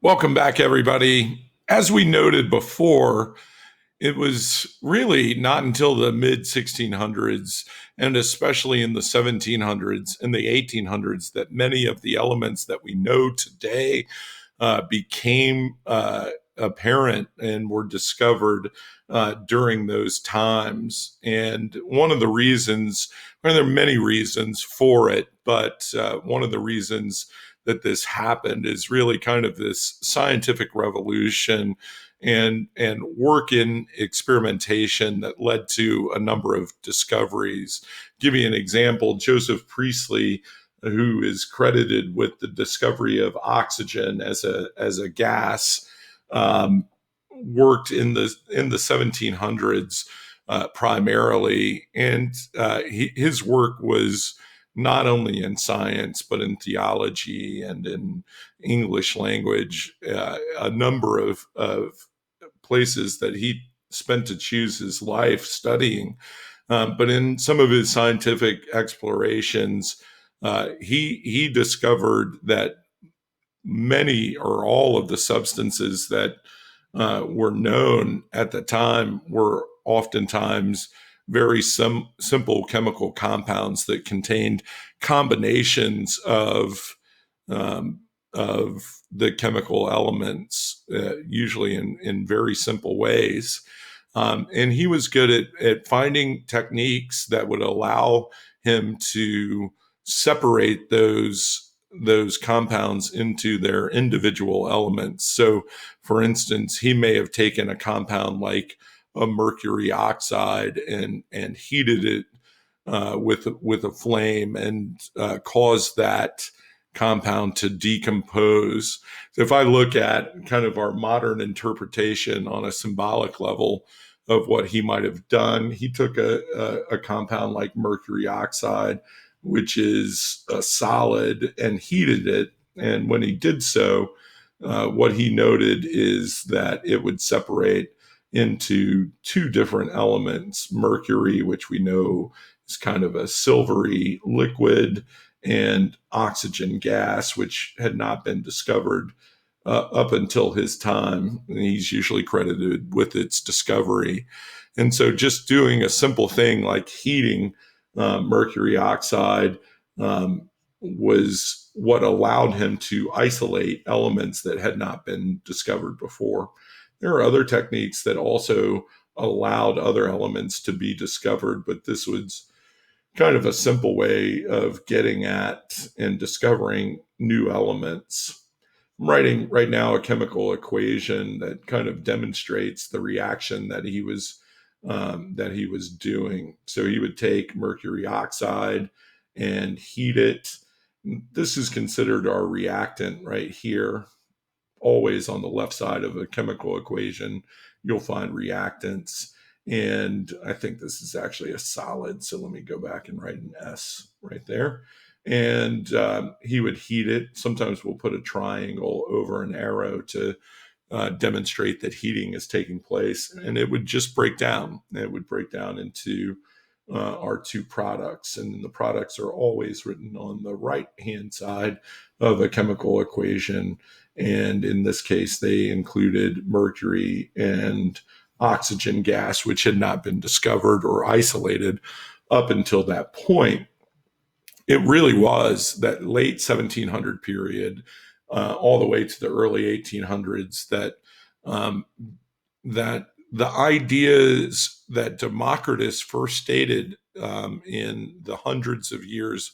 Welcome back, everybody. As we noted before, it was really not until the mid 1600s, and especially in the 1700s and the 1800s, that many of the elements that we know today became apparent and were discovered during those times. And one of the reasons, well, there are many reasons for it, but one of the reasons that this happened is really kind of this scientific revolution and work in experimentation that led to a number of discoveries. Give you an example: Joseph Priestley, who is credited with the discovery of oxygen as a gas, worked in the 1700s primarily, and his work was not only in science but in theology and in English language. A number of places that he spent to choose his life studying. But in some of his scientific explorations, he discovered that many or all of the substances that were known at the time were oftentimes very simple chemical compounds that contained combinations of the chemical elements, usually in very simple ways. And he was good at finding techniques that would allow him to separate those compounds into their individual elements. So, for instance, he may have taken a compound like a mercury oxide and heated it with a flame and caused that compound to decompose. So if I look at kind of our modern interpretation on a symbolic level of what he might have done, he took a compound like mercury oxide, which is a solid, and heated it. And when he did so, what he noted is that it would separate into two different elements: mercury, which we know is kind of a silvery liquid, and oxygen gas, which had not been discovered up until his time. And he's usually credited with its discovery. And so just doing a simple thing like heating mercury oxide was what allowed him to isolate elements that had not been discovered before. There are other techniques that also allowed other elements to be discovered, but this was kind of a simple way of getting at and discovering new elements. I'm writing right now a chemical equation that kind of demonstrates the reaction that he was doing. So he would take mercury oxide and heat it. This is considered our reactant right here. Always on the left side of a chemical equation, you'll find reactants. And I think this is actually a solid. So let me go back and write an S right there. And he would heat it. Sometimes we'll put a triangle over an arrow to demonstrate that heating is taking place. And it would just break down. It would break down into our two products. And the products are always written on the right-hand side of a chemical equation. And in this case, they included mercury and oxygen gas, which had not been discovered or isolated up until that point. It really was that late 1700 period, all the way to the early 1800s, that the ideas that Democritus first stated in the hundreds of years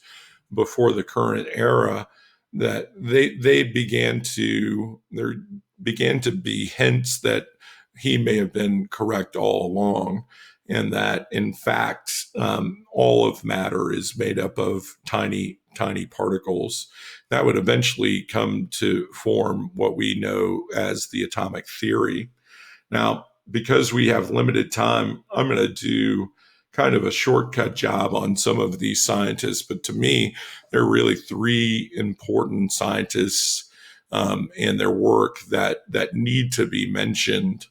before the current era, that there began to be hints that he may have been correct all along, and that in fact all of matter is made up of tiny particles that would eventually come to form what we know as the atomic theory. Now, because we have limited time, I'm going to do kind of a shortcut job on some of these scientists, but to me, there are really three important scientists and their work that need to be mentioned.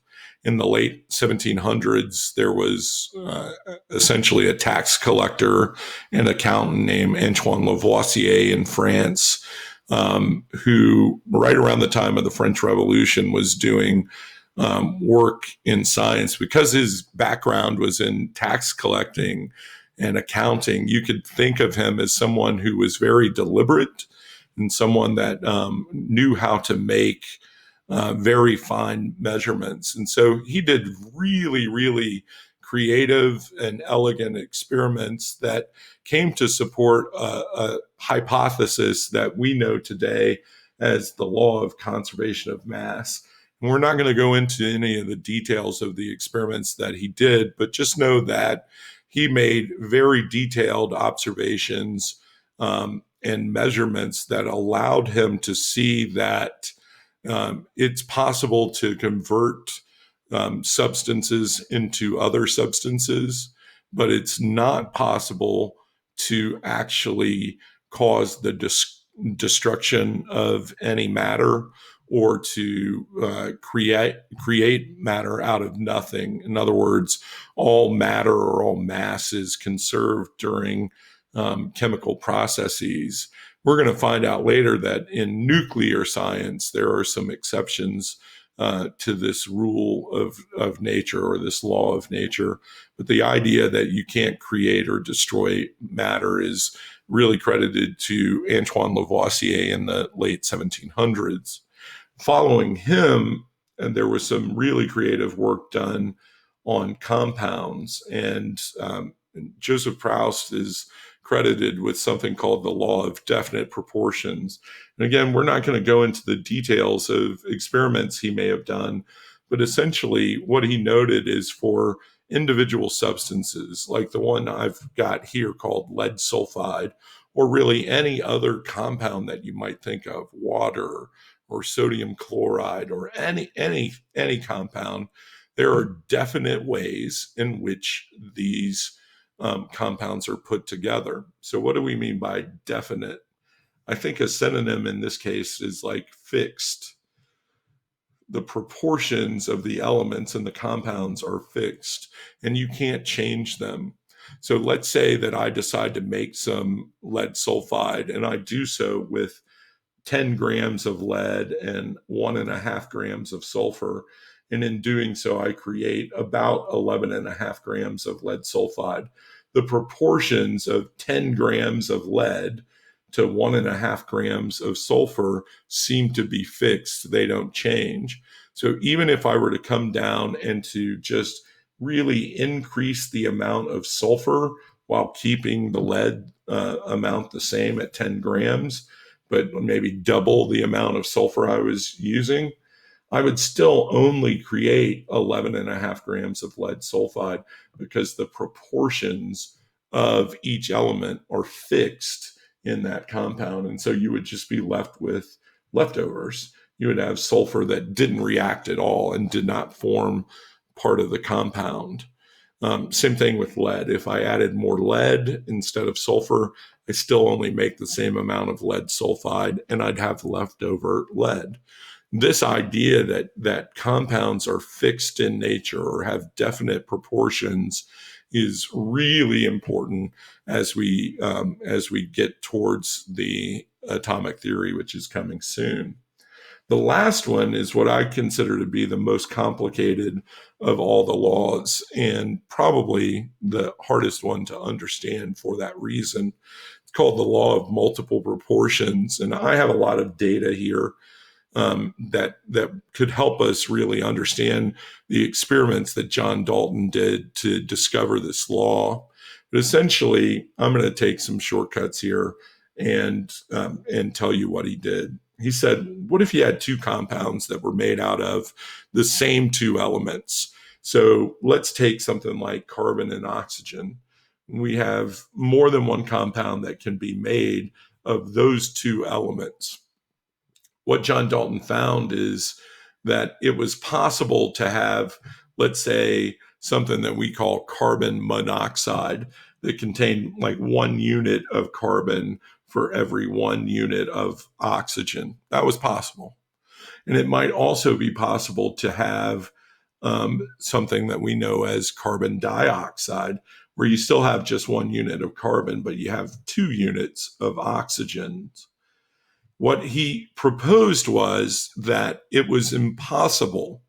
In the late 1700s, there was essentially a tax collector and accountant named Antoine Lavoisier in France, who right around the time of the French Revolution was doing work in science. Because his background was in tax collecting and accounting, you could think of him as someone who was very deliberate and someone that knew how to make very fine measurements. And so he did really, really creative and elegant experiments that came to support a hypothesis that we know today as the law of conservation of mass. And we're not going to go into any of the details of the experiments that he did, but just know that he made very detailed observations and measurements that allowed him to see that it's possible to convert substances into other substances, but it's not possible to actually cause the destruction of any matter or to create matter out of nothing. In other words, all matter or all mass is conserved during chemical processes. We're going to find out later that in nuclear science, there are some exceptions to this rule of nature or this law of nature. But the idea that you can't create or destroy matter is really credited to Antoine Lavoisier in the late 1700s. Following him, and there was some really creative work done on compounds, and Joseph Proust is credited with something called the law of definite proportions. And again, we're not going to go into the details of experiments he may have done, but essentially what he noted is for individual substances, like the one I've got here called lead sulfide, or really any other compound that you might think of, water or sodium chloride or any compound, there are definite ways in which these compounds are put together. So what do we mean by definite? I think a synonym in this case is like fixed. The proportions of the elements in the compounds are fixed and you can't change them. So let's say that I decide to make some lead sulfide and I do so with 10 grams of lead and 1.5 grams of sulfur. And in doing so, I create about 11.5 grams of lead sulfide. The proportions of 10 grams of lead to 1.5 grams of sulfur seem to be fixed. They don't change. So even if I were to come down and to just really increase the amount of sulfur while keeping the lead amount the same at 10 grams, but maybe double the amount of sulfur I was using, I would still only create 11.5 grams of lead sulfide because the proportions of each element are fixed in that compound. And so you would just be left with leftovers. You would have sulfur that didn't react at all and did not form part of the compound. Same thing with lead. If I added more lead instead of sulfur, I still only make the same amount of lead sulfide and I'd have leftover lead. This idea that compounds are fixed in nature or have definite proportions is really important as we get towards the atomic theory, which is coming soon. The last one is what I consider to be the most complicated of all the laws and probably the hardest one to understand for that reason. It's called the law of multiple proportions. And I have a lot of data here that could help us really understand the experiments that John Dalton did to discover this law. But essentially, I'm going to take some shortcuts here and tell you what he did. He said, what if you had two compounds that were made out of the same two elements? So let's take something like carbon and oxygen. We have more than one compound that can be made of those two elements. What John Dalton found is that it was possible to have, let's say, something that we call carbon monoxide that contained like 1 unit of carbon for every 1 unit of oxygen. That was possible. And it might also be possible to have something that we know as carbon dioxide, where you still have just 1 unit of carbon, but you have 2 units of oxygen. What he proposed was that it was impossible.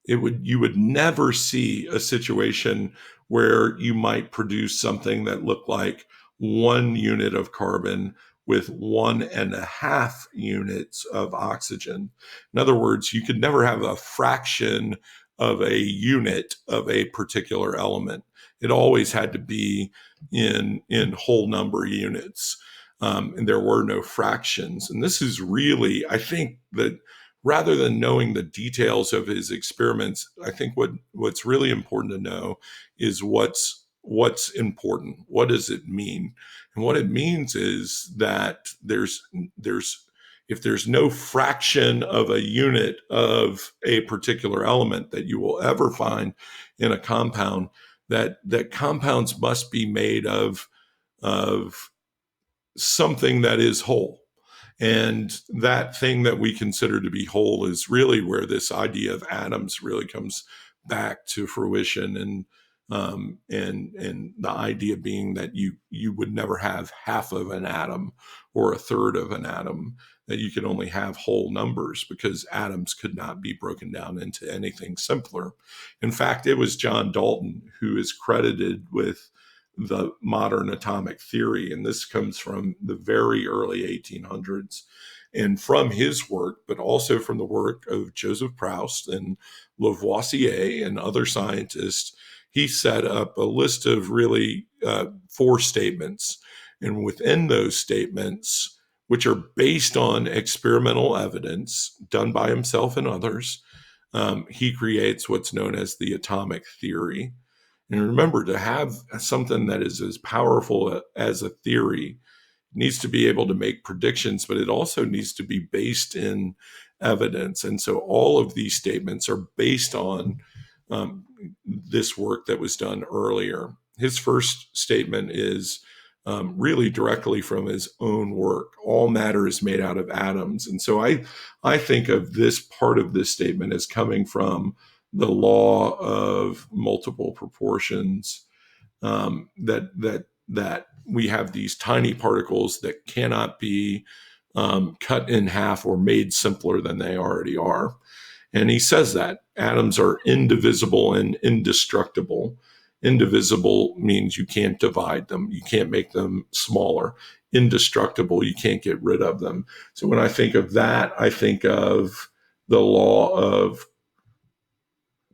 You would never see a situation where you might produce something that looked like 1 unit of carbon with 1.5 units of oxygen. In other words, you could never have a fraction of a unit of a particular element. It always had to be in whole number units. And there were no fractions. And this is really, I think that rather than knowing the details of his experiments, I think what's really important to know is what's important. What does it mean? And what it means is that there's if there's no fraction of a unit of a particular element that you will ever find in a compound, that compounds must be made of something that is whole. And that thing that we consider to be whole is really where this idea of atoms really comes back to fruition, and the idea being that you would never have half of an atom or a third of an atom, that you could only have whole numbers because atoms could not be broken down into anything simpler. In fact, it was John Dalton who is credited with the modern atomic theory. And this comes from the very early 1800s. And from his work, but also from the work of Joseph Proust and Lavoisier and other scientists, he set up a list of really 4 statements. And within those statements, which are based on experimental evidence done by himself and others, he creates what's known as the atomic theory. And remember, to have something that is as powerful as a theory, it needs to be able to make predictions, but it also needs to be based in evidence. And so all of these statements are based on this work that was done earlier. His first statement is really directly from his own work. All matter is made out of atoms. And so I think of this part of this statement as coming from the law of multiple proportions, that we have these tiny particles that cannot be cut in half or made simpler than they already are. And he says that atoms are indivisible and indestructible. Indivisible means you can't divide them, you can't make them smaller. Indestructible, you can't get rid of them. So when I think of that, I think of the law of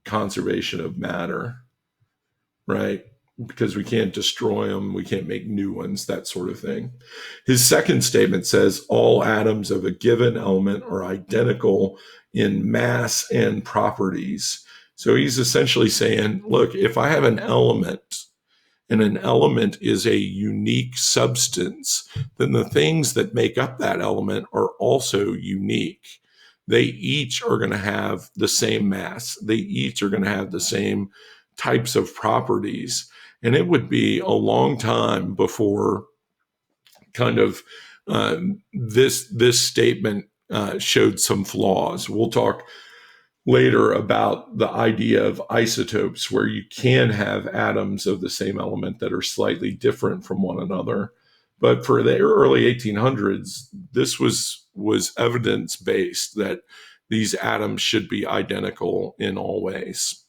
conservation of matter, right? Because we can't destroy them, we can't make new ones, that sort of thing. His second statement says all atoms of a given element are identical in mass and properties. So he's essentially saying, look, if I have an element, and an element is a unique substance, then the things that make up that element are also unique. They each are going to have the same mass. They each are going to have the same types of properties. And it would be a long time before kind of this statement showed some flaws. We'll talk later about the idea of isotopes, where you can have atoms of the same element that are slightly different from one another. But for the early 1800s, this was evidence based that these atoms should be identical in all ways.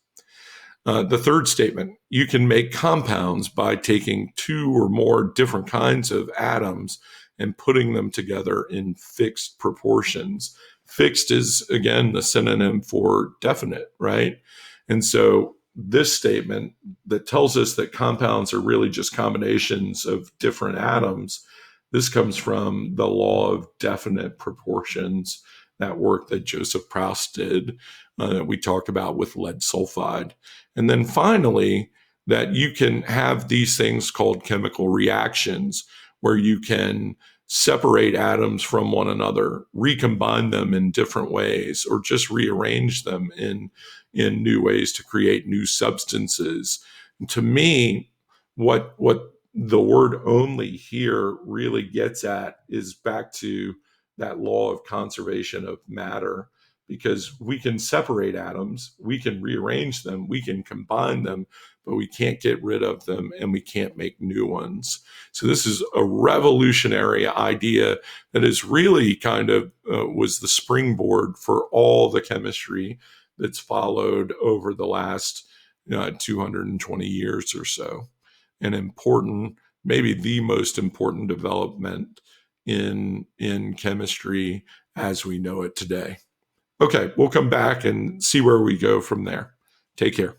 The third statement, you can make compounds by taking 2 or more different kinds of atoms and putting them together in fixed proportions. Fixed is, again, the synonym for definite, right? And so this statement that tells us that compounds are really just combinations of different atoms, this comes from the law of definite proportions, that work that Joseph Proust did, that we talked about with lead sulfide. And then finally, that you can have these things called chemical reactions, where you can separate atoms from one another, recombine them in different ways, or just rearrange them in new ways to create new substances. And to me, what the word only here really gets at is back to that law of conservation of matter, because we can separate atoms, we can rearrange them, we can combine them, but we can't get rid of them and we can't make new ones. So this is a revolutionary idea that is really kind of was the springboard for all the chemistry that's followed over the last 220 years or so. An important, maybe the most important development in chemistry as we know it today. Okay, we'll come back and see where we go from there. Take care.